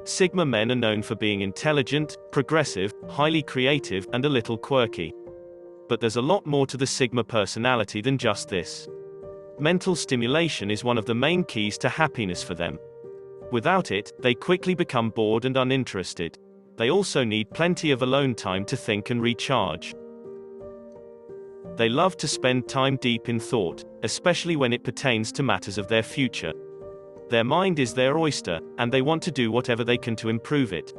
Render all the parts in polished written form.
Sigma men are known for being intelligent, progressive, highly creative, and a little quirky. But there's a lot more to the Sigma personality than just this. Mental stimulation is one of the main keys to happiness for them. Without it, they quickly become bored and uninterested. They also need plenty of alone time to think and recharge. They love to spend time deep in thought, especially when it pertains to matters of their future. Their mind is their oyster, and they want to do whatever they can to improve it.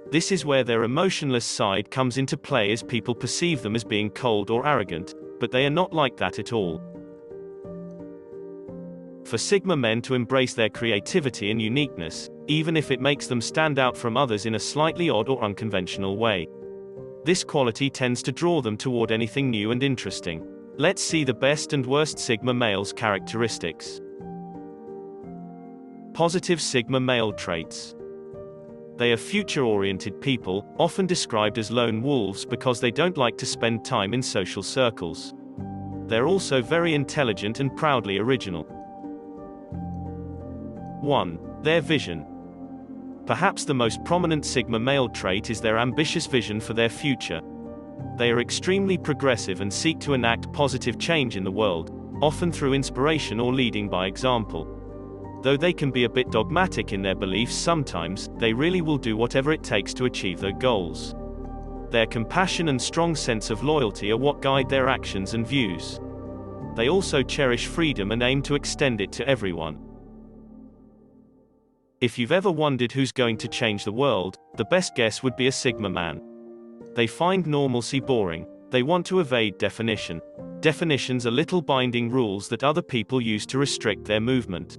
This is where their emotionless side comes into play, as people perceive them as being cold or arrogant, but they are not like that at all. For Sigma men to embrace their creativity and uniqueness, even if it makes them stand out from others in a slightly odd or unconventional way. This quality tends to draw them toward anything new and interesting. Let's see the best and worst Sigma males' characteristics. Positive Sigma male traits. They are future-oriented people, often described as lone wolves because they don't like to spend time in social circles. They're also very intelligent and proudly original. 1. Their vision. Perhaps the most prominent Sigma male trait is their ambitious vision for their future. They are extremely progressive and seek to enact positive change in the world, often through inspiration or leading by example. Though they can be a bit dogmatic in their beliefs sometimes, they really will do whatever it takes to achieve their goals. Their compassion and strong sense of loyalty are what guide their actions and views. They also cherish freedom and aim to extend it to everyone. If you've ever wondered who's going to change the world, the best guess would be a Sigma man. They find normalcy boring. They want to evade definition. Definitions are little binding rules that other people use to restrict their movement.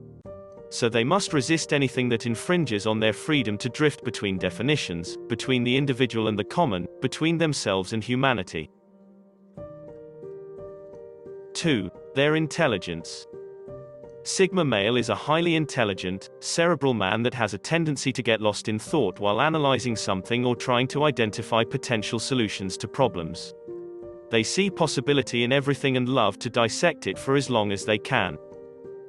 So they must resist anything that infringes on their freedom to drift between definitions, between the individual and the common, between themselves and humanity. 2. Their intelligence. Sigma male is a highly intelligent, cerebral man that has a tendency to get lost in thought while analyzing something or trying to identify potential solutions to problems. They see possibility in everything and love to dissect it for as long as they can.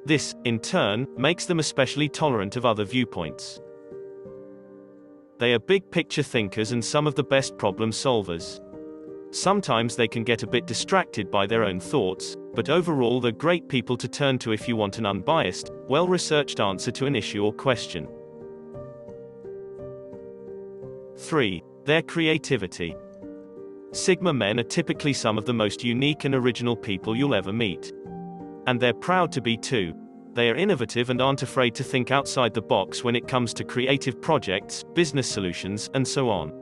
This, in turn, makes them especially tolerant of other viewpoints. They are big-picture thinkers and some of the best problem solvers. Sometimes they can get a bit distracted by their own thoughts, but overall they're great people to turn to if you want an unbiased, well-researched answer to an issue or question. 3. Their creativity. Sigma men are typically some of the most unique and original people you'll ever meet. And they're proud to be too. They are innovative and aren't afraid to think outside the box when it comes to creative projects, business solutions, and so on.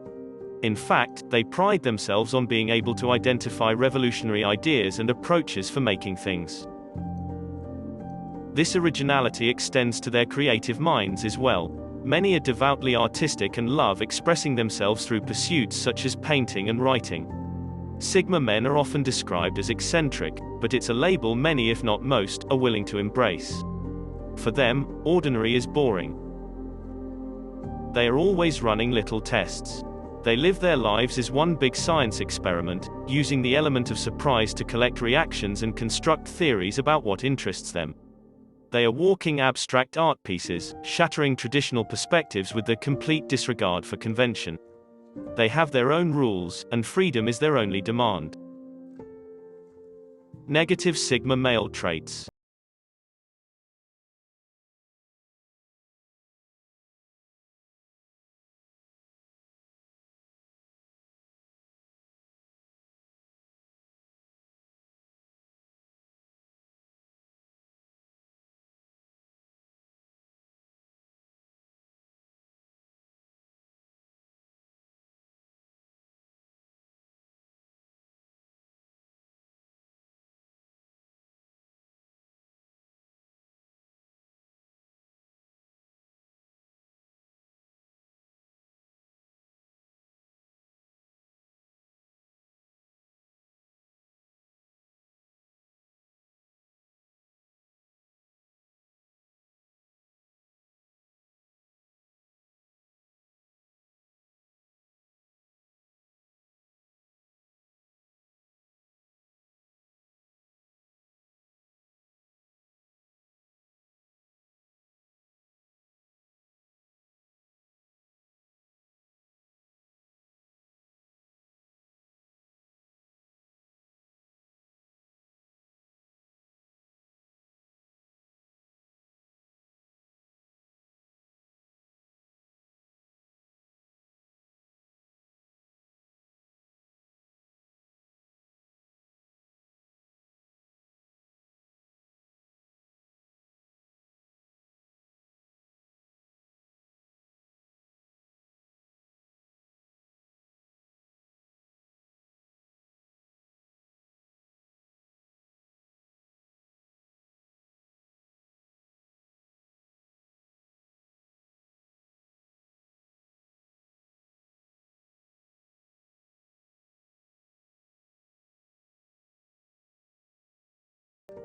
In fact, they pride themselves on being able to identify revolutionary ideas and approaches for making things. This originality extends to their creative minds as well. Many are devoutly artistic and love expressing themselves through pursuits such as painting and writing. Sigma men are often described as eccentric, but it's a label many, if not most, are willing to embrace. For them, ordinary is boring. They are always running little tests. They live their lives as one big science experiment, using the element of surprise to collect reactions and construct theories about what interests them. They are walking abstract art pieces, shattering traditional perspectives with their complete disregard for convention. They have their own rules, and freedom is their only demand. Negative Sigma male traits.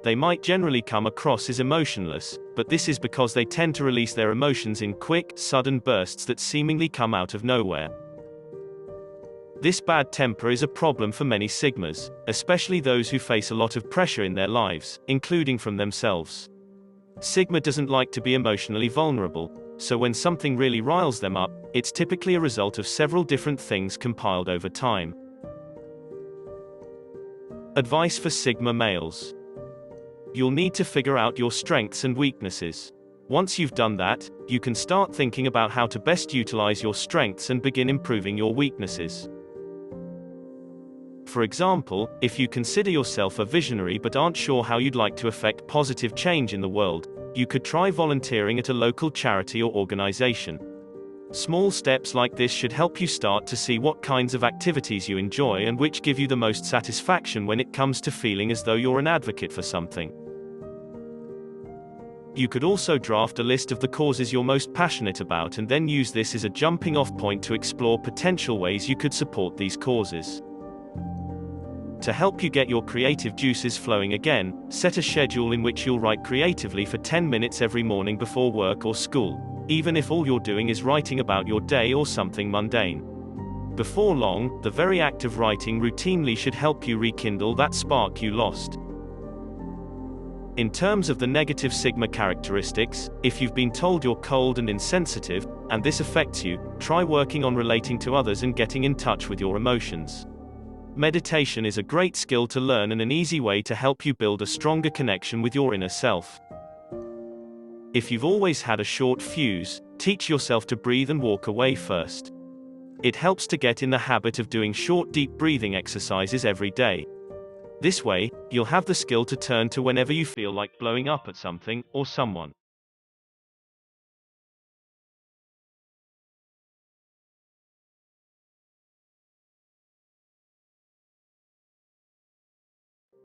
They might generally come across as emotionless, but this is because they tend to release their emotions in quick, sudden bursts that seemingly come out of nowhere. This bad temper is a problem for many Sigmas, especially those who face a lot of pressure in their lives, including from themselves. Sigma doesn't like to be emotionally vulnerable, so when something really riles them up, it's typically a result of several different things compiled over time. Advice for Sigma males. You'll need to figure out your strengths and weaknesses. Once you've done that, you can start thinking about how to best utilize your strengths and begin improving your weaknesses. For example, if you consider yourself a visionary but aren't sure how you'd like to affect positive change in the world, you could try volunteering at a local charity or organization. Small steps like this should help you start to see what kinds of activities you enjoy and which give you the most satisfaction when it comes to feeling as though you're an advocate for something. You could also draft a list of the causes you're most passionate about and then use this as a jumping-off point to explore potential ways you could support these causes. To help you get your creative juices flowing again, set a schedule in which you'll write creatively for 10 minutes every morning before work or school, even if all you're doing is writing about your day or something mundane. Before long, the very act of writing routinely should help you rekindle that spark you lost. In terms of the negative Sigma characteristics, if you've been told you're cold and insensitive, and this affects you, try working on relating to others and getting in touch with your emotions. Meditation is a great skill to learn and an easy way to help you build a stronger connection with your inner self. If you've always had a short fuse, teach yourself to breathe and walk away first. It helps to get in the habit of doing short deep breathing exercises every day. This way, you'll have the skill to turn to whenever you feel like blowing up at something or someone.